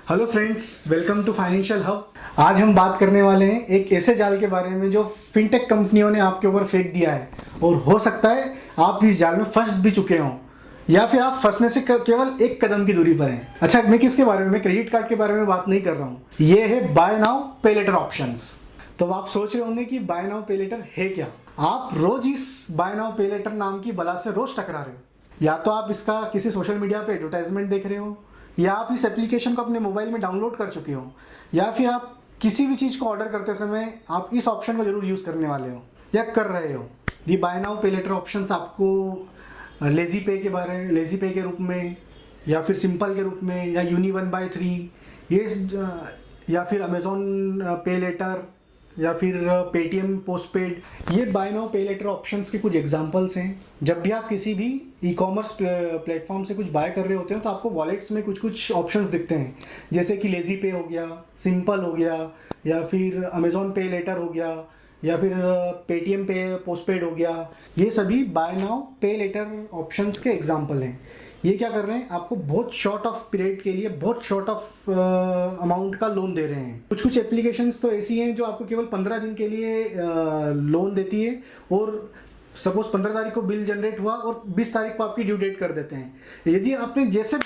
Hello friends, welcome to financial hub. आज हम बात करने वाले हैं एक ऐसे जाल के बारे में जो फिनटेक कंपनियों ने आपके ऊपर फेंक दिया है और हो सकता है आप इस जाल में फंस भी चुके हों या फिर आप फंसने से केवल एक कदम की दूरी पर हैं। अच्छा, मैं किसके बारे में, मैं क्रेडिट कार्ड के बारे में बात नहीं कर रहा हूँ। ये है बाय नाउ पे लेटर ऑप्शंस। तो आप सोच रहे होंगे कि बाय नाउ पे लेटर है क्या। आप रोज इस बाय नाउ पे लेटर नाम की बला से रोज टकरा रहे हो। या तो आप इसका किसी सोशल मीडिया पे एडवर्टाइजमेंट देख रहे हो, या आप इस एप्लीकेशन को अपने मोबाइल में डाउनलोड कर चुके हो, या फिर आप किसी भी चीज़ को ऑर्डर करते समय आप इस ऑप्शन को जरूर यूज़ करने वाले हो या कर रहे हो। ये बाय नाउ पे लेटर ऑप्शंस आपको लेजी पे के लेजी पे के रूप में, या फिर सिंपल के रूप में, या यूनी 1/3, ये या फिर अमेजोन पे लेटर, या फिर पेटीएम पोस्टपेड, ये बाय नाउ पे लेटर ऑप्शंस के कुछ एग्जांपल्स हैं। जब भी आप किसी भी ई कॉमर्स प्लेटफॉर्म से कुछ बाय कर रहे होते हो तो आपको वॉलेट्स में कुछ कुछ ऑप्शंस दिखते हैं, जैसे कि लेजी पे हो गया, सिंपल हो गया, या फिर अमेजोन पे लेटर हो गया, या फिर पेटीएम पे पोस्टपेड हो गया। ये सभी बाय नाउ पे लेटर ऑप्शंस के एग्जांपल हैं। ये क्या कर रहे हैं, आपको बहुत शॉर्ट ऑफ पीरियड के लिए बहुत शॉर्ट ऑफ अमाउंट का लोन दे रहे हैं। कुछ कुछ एप्लीकेशंस तो ऐसी हैं जो आपको केवल 15 दिन के लिए लोन देती है, और सपोज 15 तारीख को बिल जनरेट हुआ और 20 तारीख को आपकी ड्यू डेट कर देते हैं। यदि आपने जैसे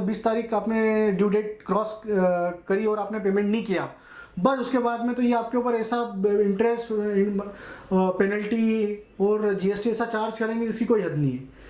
20 तारीख आपने ड्यू डेट क्रॉस करी और आपने पेमेंट नहीं किया, बस उसके बाद में तो ये आपके ऊपर ऐसा इंटरेस्ट, पेनल्टी और जीएसटी ऐसा चार्ज करेंगे जिसकी कोई हद नहीं है।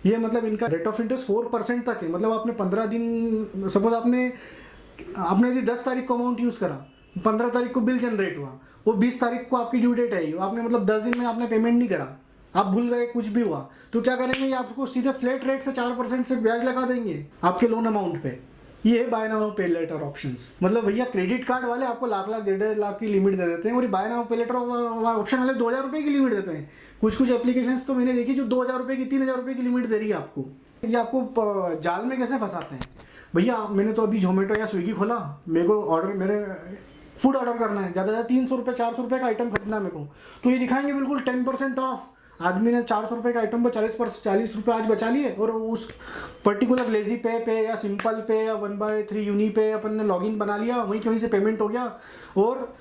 ये मतलब इनका रेट ऑफ इंटरेस्ट 4% तक है। मतलब आपने 15 दिन, सपोज आपने यदि 10 तारीख को अमाउंट यूज़ करा, 15 तारीख को बिल जनरेट हुआ, वो 20 तारीख को आपकी ड्यू डेट आई, आपने मतलब 10 दिन में आपने पेमेंट नहीं करा, आप भूल गए, कुछ भी हुआ, तो क्या करेंगे, ये आपको सीधे फ्लैट रेट से 4% से ब्याज लगा देंगे आपके लोन अमाउंट पे। ये है बाय नाउ पे लेटर ऑप्शंस। मतलब भैया क्रेडिट कार्ड वाले आपको लाख लाख 1.5 लाख की लिमिट दे देते हैं, और बाय नाउ पे लेटर ऑप्शन वाले 2,000 रुपये की लिमिट देते हैं। कुछ कुछ एप्लीकेशंस तो मैंने देखी जो 2,000 रुपये की, 3,000 रुपये की लिमिट दे रही है आपको। ये आपको जाल में कैसे फंसाते हैं भैया। मैंने तो अभी जोमेटो या स्विगी खोला, मेरे को मेरे फूड ऑर्डर करना है, ज़्यादा ज़्यादा 300 रुपये 400 रुपये का आइटम खरीदना है मेरे को, तो ये दिखाएंगे बिल्कुल 10% ऑफ। आदमी ने 400 रुपये का आइटम पर 40 रुपये आज बचा लिए, और उस पर्टिकुलर लेजी पे या सिंपल पे या 1/3 यूनी पे अपन ने लॉगिन बना लिया, वहीं से पेमेंट हो गया, और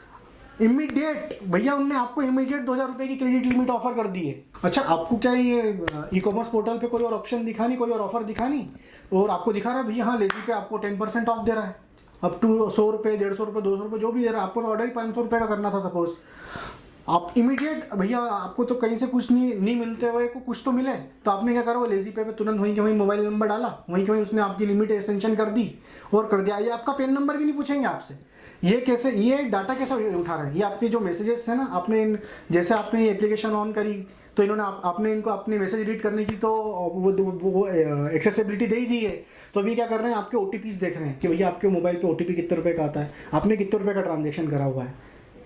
इमीडिएट भैया उनने आपको इमीडिएट 2,000 रुपये की क्रेडिट लिमिट ऑफर कर दी है। अच्छा, आपको क्या ये ई कॉमर्स पोर्टल पे कोई और ऑप्शन दिखा नहीं, कोई और ऑफर दिखा नहीं, और आपको दिखा रहा है भैया हाँ लेजी पे आपको 10% ऑफ दे रहा है, अप टू 100 रुपये, 150 रुपये, 200 रुपये जो भी दे रहा है। आपको ऑर्डर ही 500 रुपये का करना था सपोज, आप इमीडिएट भैया, आपको तो कहीं से कुछ नहीं मिलते हुए को कुछ तो मिले, तो आपने क्या करा, वो लेजी पे तुरंत वहीं के वहीं मोबाइल नंबर डाला, वहीं के वहीं उसने आपकी लिमिट एक्सटेंशन कर दी और कर दिया। ये आपका पेन नंबर भी नहीं पूछेंगे आपसे। ये कैसे, ये डाटा कैसे उठा रहे हैं, ये आपके जो मैसेजेस है ना, आपने जैसे आपने ये एप्लीकेशन ऑन करी तो इन्होंने आपने इनको अपने मैसेज रीड करने की तो वो एक्सेसिबिलिटी दे ही दी है। तो अभी क्या कर रहे हैं, आपके ओटीपीज देख रहे हैं कि भैया आपके मोबाइल पे ओटीपी कितने रुपए का आता है, आपने कितने रुपए का ट्रांजेक्शन करा हुआ है,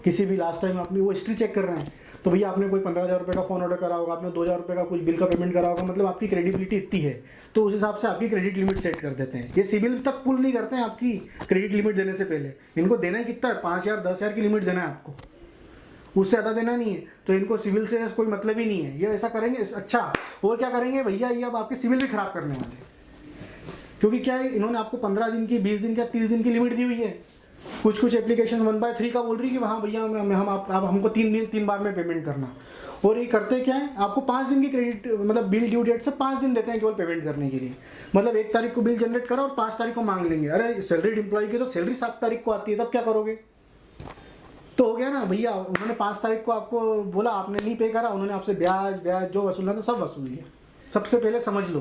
किसी भी लास्ट टाइम आपने वो हिस्ट्री चेक कर रहे हैं। तो भैया आपने कोई 15,000 रुपये का फ़ोन ऑर्डर करा होगा, आपने 2,000 रुपये का कुछ बिल का पेमेंट करा होगा, मतलब आपकी क्रेडिबिलिटी इतनी है, तो उस हिसाब से आपकी क्रेडिट लिमिट सेट कर देते हैं। ये सिबिल तक पुल नहीं करते हैं आपकी क्रेडिट लिमिट देने से पहले। इनको देना ही कितना है, 5,000 10,000 की लिमिट देना है आपको, उससे ज़्यादा देना नहीं है। तो इनको सिविल से कोई मतलब ही नहीं है, ये ऐसा करेंगे। अच्छा, और क्या करेंगे भैया, ये अब आपके सिविल भी खराब करने वाले हैं, क्योंकि क्या है, इन्होंने आपको 15 दिन की, 20 दिन की, 30 दिन की लिमिट दी हुई है। कुछ कुछ एप्लीकेशन 1/3 का बोल रही है कि हाँ भैया हम आप हमको 3 बार में पेमेंट करना, और ये करते क्या है, आपको 5 दिन की क्रेडिट, मतलब बिल ड्यू डेट से 5 दिन देते हैं केवल पेमेंट करने के लिए। मतलब 1 तारीख को बिल जनरेट करा और 5 तारीख को मांग लेंगे। अरे सैलरीड एम्प्लॉय की तो सैलरी 7 तारीख को आती है, तब क्या करोगे। तो हो गया ना भैया, उन्होंने 5 तारीख को आपको बोला, आपने नहीं पे करा, उन्होंने आपसे ब्याज जो वसूलना था सब वसूल लिया। सबसे पहले समझ लो,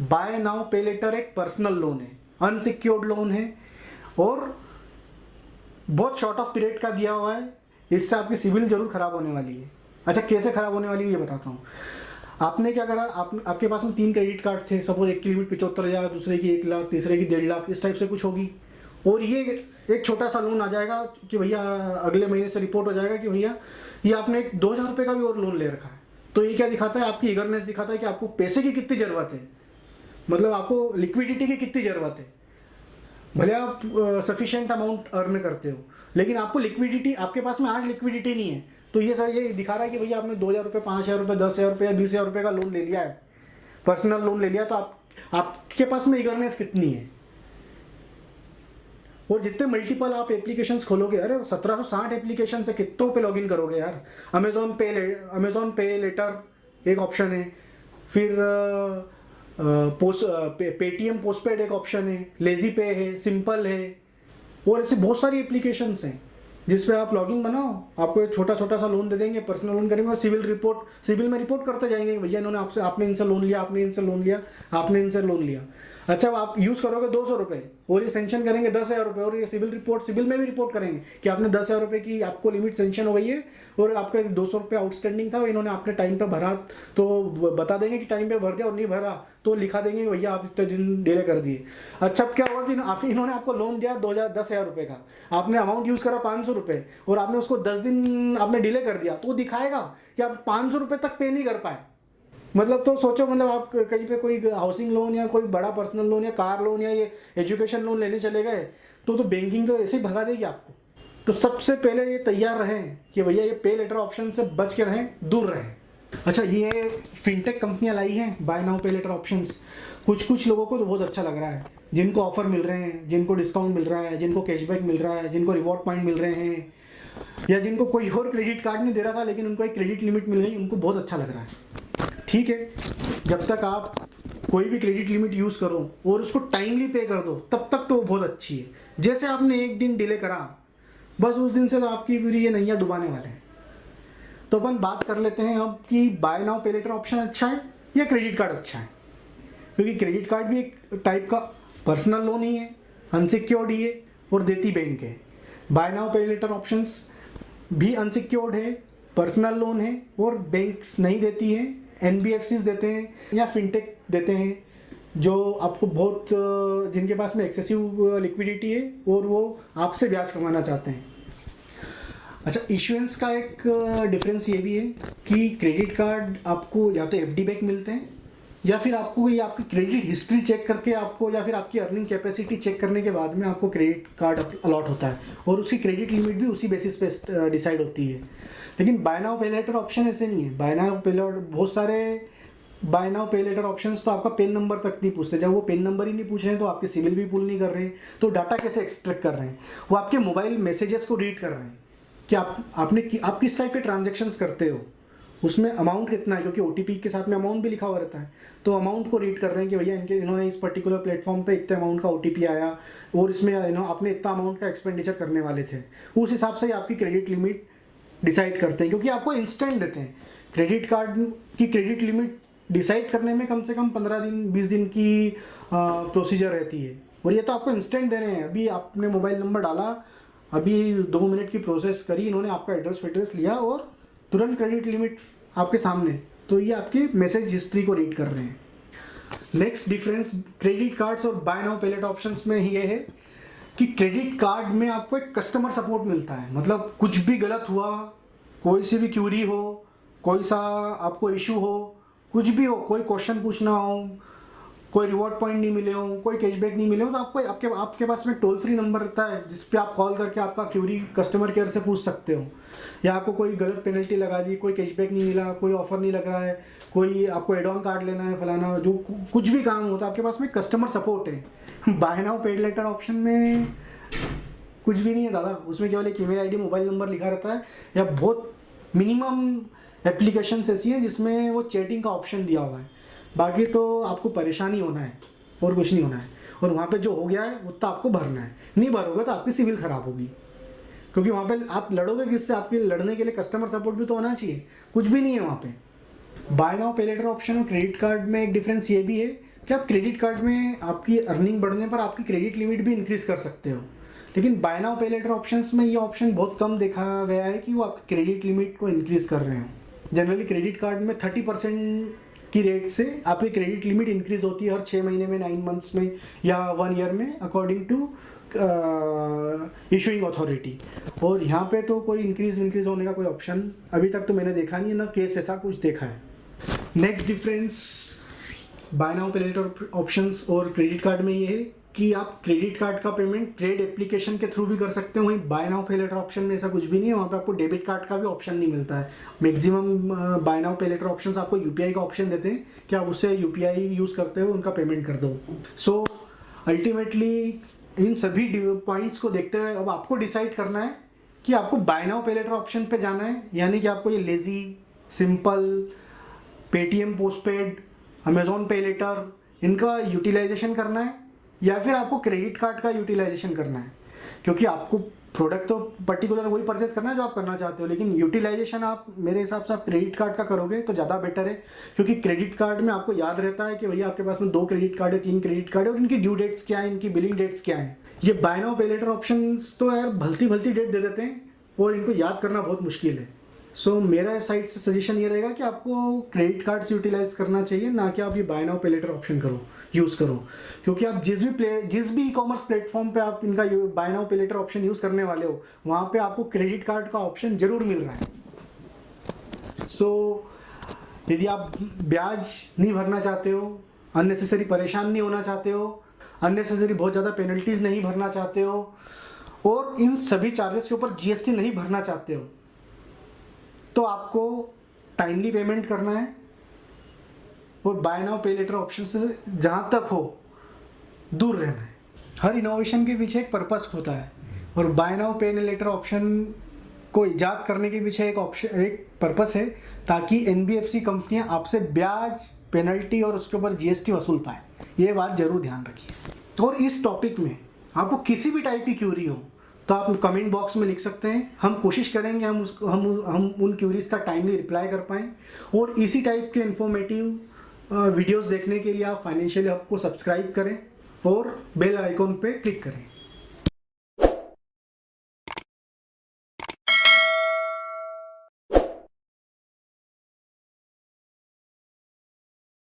बाय नाउ पे लेटर एक पर्सनल लोन है, अनसिक्योर्ड लोन है, और बहुत शॉर्ट ऑफ पीरियड का दिया हुआ है। इससे आपकी सिविल जरूर खराब होने वाली है। अच्छा, कैसे खराब होने वाली है ये बताता हूँ। आपने क्या करा, आपके पास में 3 क्रेडिट कार्ड थे, सपोज एक की लिमिट 75,000, दूसरे की 1 लाख, तीसरे की 1.5 लाख, इस टाइप से कुछ होगी, और ये एक छोटा सा लोन आ जाएगा कि भैया अगले महीने से रिपोर्ट हो जाएगा कि भैया ये आपने 2,000 रुपये का भी और लोन ले रखा है। तो ये क्या दिखाता है, आपकी ईगरनेस दिखाता है कि आपको पैसे की कितनी ज़रूरत है, मतलब आपको लिक्विडिटी की कितनी ज़रूरत है। भले आप सफिशिएंट अमाउंट अर्न करते हो, लेकिन आपको लिक्विडिटी, आपके पास में आज लिक्विडिटी नहीं है, तो ये सर ये दिखा रहा है कि भैया आपने 2,000 रुपये, 5,000 रुपये, 10,000 रुपये या 20,000 रुपये का लोन ले लिया है, पर्सनल लोन ले लिया, तो आपके पास में ईगरनेस कितनी है। और जितने मल्टीपल आप एप्लीकेशंस खोलोगे, अरे 1760 एप्लीकेशन है, कितनों पे लॉगिन करोगे यार। अमेजोन पे लेटर एक ऑप्शन है, फिर पेटीएम पोस्टपेड एक ऑप्शन है, लेजी पे है, सिंपल है, और ऐसे बहुत सारी एप्लीकेशंस हैं जिस पे आप लॉगिन बनाओ, आपको एक छोटा छोटा सा लोन दे देंगे, पर्सनल लोन करेंगे और सिविल में रिपोर्ट करते जाएंगे, भैया इन्होंने आपने इनसे लोन लिया, आपने इनसे लोन लिया, आपने इनसे लोन लिया। अच्छा, आप यूज़ करोगे 200 रुपये और ये सेंक्शन करेंगे 10,000 रुपये, और ये सिविल में भी रिपोर्ट करेंगे कि आपने 10,000 रुपये की आपको लिमिट सेंक्शन हो गई है और आपका 200 रुपये आउटस्टैंडिंग था, इन्होंने आपने टाइम पे भरा, तो बता देंगे कि टाइम पे भर दिया, और नहीं भरा तो लिखा देंगे भैया आप इतने दिन डिले कर दिए। अच्छा, अब क्या हुआ कि इन्होंने आपको लोन दिया 10,000 रुपये का, आपने अमाउंट यूज़ करा 500 रुपये और आपने उसको 10 दिन आपने डिले कर दिया, तो वो दिखाएगा कि आप 500 रुपये तक पे नहीं कर पाए। मतलब तो सोचो, मतलब आप कहीं पे कोई हाउसिंग लोन या कोई बड़ा पर्सनल लोन या कार लोन या ये एजुकेशन लोन लेने चले गए, तो बैंकिंग तो ऐसे ही भगा देगी आपको। तो सबसे पहले ये तैयार रहें कि भैया ये पे लेटर ऑप्शन से बच के रहें, दूर रहें। अच्छा, ये फिनटेक कंपनियां लाई हैं बाय नाउ पे लेटर ऑप्शंस। कुछ लोगों को तो बहुत अच्छा लग रहा है, जिनको ऑफर मिल रहे हैं, जिनको डिस्काउंट मिल रहा है, जिनको कैशबैक मिल रहा है, जिनको रिवॉर्ड पॉइंट मिल रहे हैं, या जिनको कोई और क्रेडिट कार्ड नहीं दे रहा था लेकिन उनको एक क्रेडिट लिमिट मिल गई, उनको बहुत अच्छा लग रहा है। ठीक है, जब तक आप कोई भी क्रेडिट लिमिट यूज़ करो और उसको टाइमली पे कर दो, तब तक तो वो बहुत अच्छी है। जैसे आपने एक दिन डिले करा, बस उस दिन से तो आपकी पूरी ये नैया डुबाने वाले हैं। तो अपन बात कर लेते हैं अब कि बाय नाउ पे लेटर ऑप्शन अच्छा है या क्रेडिट कार्ड अच्छा है, क्योंकि क्रेडिट कार्ड भी एक टाइप का पर्सनल लोन ही है, अनसिक्योर्ड ही है और देती बैंक है। बाय नाउ पे लेटर ऑप्शंस भी अनसिक्योर्ड है, पर्सनल लोन है और बैंक्स नहीं देती है, एनबीएफसीज देते हैं या फिनटेक देते हैं, जो आपको बहुत जिनके पास में एक्सेसिव लिक्विडिटी है और वो आपसे ब्याज कमाना चाहते हैं। अच्छा, इशुएंस का एक डिफरेंस ये भी है कि क्रेडिट कार्ड आपको या तो एफडी बैक मिलते हैं, या फिर आपको ये आपकी क्रेडिट हिस्ट्री चेक करके आपको, या फिर आपकी अर्निंग कैपेसिटी चेक करने के बाद में आपको क्रेडिट कार्ड अलॉट होता है और उसकी क्रेडिट लिमिट भी उसी बेसिस पे डिसाइड होती है। लेकिन बाय नाउ पे लेटर ऑप्शन ऐसे नहीं है। बाय नाउ पे लेटर, बहुत सारे बाय नाउ पे लेटर ऑप्शंस तो आपका पेन नंबर तक नहीं पूछते। जब वो पेन नंबर ही नहीं पूछ रहे हैं तो आपके सिविल भी पुल नहीं कर रहे हैं, तो डाटा कैसे एक्सट्रैक्ट कर रहे हैं? वो आपके मोबाइल मैसेजेस को रीड कर रहे हैं कि आप किस टाइप के ट्रांजेक्शन्स करते हो, उसमें अमाउंट कितना है, क्योंकि ओटीपी के साथ में अमाउंट भी लिखा हुआ रहता है। तो अमाउंट को रीड कर रहे हैं कि भैया इन्होंने इस पर्टिकुलर प्लेटफॉर्म पे इतने अमाउंट का ओटीपी आया और इसमें आपने इतना अमाउंट का एक्सपेंडिचर करने वाले थे, उस हिसाब से ही आपकी क्रेडिट लिमिट डिसाइड करते हैं, क्योंकि आपको इंस्टेंट देते हैं। क्रेडिट कार्ड की क्रेडिट लिमिट डिसाइड करने में कम से कम 15 दिन 20 दिन की प्रोसीजर रहती है, और ये तो आपको इंस्टेंट दे रहे हैं। अभी आपने मोबाइल नंबर डाला, अभी 2 मिनट की प्रोसेस करी इन्होंने, आपका एड्रेस लिया और तुरंत क्रेडिट लिमिट आपके सामने। तो ये आपके मैसेज हिस्ट्री को रीड कर रहे हैं। नेक्स्ट डिफरेंस क्रेडिट कार्ड्स और बाय नाउ पे लेटर ऑप्शंस में ये है कि क्रेडिट कार्ड में आपको एक कस्टमर सपोर्ट मिलता है। मतलब कुछ भी गलत हुआ, कोई सी भी क्यूरी हो, कोई सा आपको इशू हो, कुछ भी हो, कोई क्वेश्चन पूछना हो, कोई रिवॉर्ड पॉइंट नहीं मिले हो, कोई कैशबैक नहीं मिले हो, तो आपको आपके पास में टोल फ्री नंबर रहता है जिस पे आप कॉल करके आपका क्यूरी कस्टमर केयर से पूछ सकते हो। या आपको कोई गलत पेनल्टी लगा दी, कोई कैशबैक नहीं मिला, कोई ऑफर नहीं लग रहा है, कोई आपको एड ऑन कार्ड लेना है, फलाना, जो कुछ भी काम होता है आपके पास में कस्टमर सपोर्ट है। बाय नाउ पे लेटर ऑप्शन में कुछ भी नहीं है दादा, उसमें केवल एक ईमेल आईडी, मोबाइल नंबर लिखा रहता है, या बहुत मिनिमम एप्लीकेशंस ऐसी हैं जिसमें वो चैटिंग का ऑप्शन दिया हुआ है। बाकी तो आपको परेशानी होना है और कुछ नहीं होना है, और वहाँ पे जो हो गया है उतना आपको भरना है। नहीं भरोगे तो आपकी सिविल खराब होगी, क्योंकि वहाँ पे आप लड़ोगे किससे? आपके लड़ने के लिए कस्टमर सपोर्ट भी तो होना चाहिए, कुछ भी नहीं है वहाँ पे। बाय नाउ पे लेटर ऑप्शन और क्रेडिट कार्ड में एक डिफरेंस ये भी है कि आप क्रेडिट कार्ड में आपकी अर्निंग बढ़ने पर आपकी क्रेडिट लिमिट भी इंक्रीज कर सकते हो, लेकिन बाय नाउ पे लेटर ऑप्शंस में ये ऑप्शन बहुत कम देखा गया है कि वो आपकी क्रेडिट लिमिट को इंक्रीज कर रहे हैं। जनरली क्रेडिट कार्ड में 30% की रेट से आपकी क्रेडिट लिमिट इंक्रीज होती है हर 6 महीने में, 9 मंथ्स में या 1 ईयर में, अकॉर्डिंग टू इशूइंग अथॉरिटी। और यहाँ पे तो कोई इंक्रीज होने का कोई ऑप्शन अभी तक तो मैंने देखा नहीं है, ना केस ऐसा कुछ देखा है। नेक्स्ट डिफरेंस बाय नाउ पे लेटर ऑप्शंस और क्रेडिट कार्ड में ये है कि आप क्रेडिट कार्ड का पेमेंट ट्रेड एप्लीकेशन के थ्रू भी कर सकते हो। वहीं बाय नाउ पे लेटर ऑप्शन में ऐसा कुछ भी नहीं है, वहाँ पे आपको डेबिट कार्ड का भी ऑप्शन नहीं मिलता है। मैक्सिमम बाय नाउ पे लेटर ऑप्शंस आपको यूपीआई का ऑप्शन देते हैं कि आप उससे यूपीआई यूज़ करते हो उनका पेमेंट कर दो। सो अल्टीमेटली इन सभी पॉइंट्स को देखते हुए अब आपको डिसाइड करना है कि आपको बाय नाउ पे लेटर ऑप्शन पे जाना है, यानी कि आपको ये lazy, simple, Paytm postpaid, Amazon पे लेटर इनका यूटिलाइजेशन करना है, या फिर आपको क्रेडिट कार्ड का यूटिलाइजेशन करना है। क्योंकि आपको प्रोडक्ट तो पर्टिकुलर वही परचेस करना है जो आप करना चाहते हो, लेकिन यूटिलाइजेशन आप मेरे हिसाब से आप क्रेडिट कार्ड का करोगे तो ज़्यादा बेटर है। क्योंकि क्रेडिट कार्ड में आपको याद रहता है कि भैया आपके पास में 2 क्रेडिट कार्ड है, 3 क्रेडिट कार्ड है, और इनकी ड्यू डेट्स क्या है, इनकी बिलिंग डेट्स क्या है। ये बाय नाउ पे लेटर ऑप्शन तो यार भलती भलती डेट दे देते हैं और इनको याद करना बहुत मुश्किल है। सो मेरा साइड से सजेशन ये रहेगा कि आपको क्रेडिट कार्ड से यूटिलाइज करना चाहिए, ना कि आप ये बाय नाउ पे लेटर ऑप्शन यूज़ करो। क्योंकि आप जिस भी ई कॉमर्स प्लेटफॉर्म पे आप इनका बाय नाउ पे लेटर ऑप्शन यूज़ करने वाले हो, वहाँ पे आपको क्रेडिट कार्ड का ऑप्शन जरूर मिल रहा है। सो यदि आप ब्याज नहीं भरना चाहते हो, अननेसेसरी परेशान नहीं होना चाहते हो, अननेसेसरी बहुत ज़्यादा पेनल्टीज नहीं भरना चाहते हो, और इन सभी चार्जेस के ऊपर जीएसटी नहीं भरना चाहते हो, तो आपको टाइमली पेमेंट करना है और बाय नाउ पे लेटर ऑप्शन से जहाँ तक हो दूर रहना है। हर इनोवेशन के पीछे एक पर्पस होता है, और बाय नाउ पे लेटर ऑप्शन को इजाद करने के पीछे एक पर्पस है, ताकि एनबीएफसी कंपनियां आपसे ब्याज, पेनल्टी और उसके ऊपर जीएसटी वसूल पाए। ये बात जरूर ध्यान रखिए। और इस टॉपिक में आपको किसी भी टाइप की क्यूरी हो तो आप कमेंट बॉक्स में लिख सकते हैं। हम कोशिश करेंगे हम उन क्यूरीज का टाइमली रिप्लाई कर पाएँ। और इसी टाइप के इन्फॉर्मेटिव वीडियोस देखने के लिए आप फाइनेंशियल हब को सब्सक्राइब करें और बेल आइकॉन पे क्लिक करें।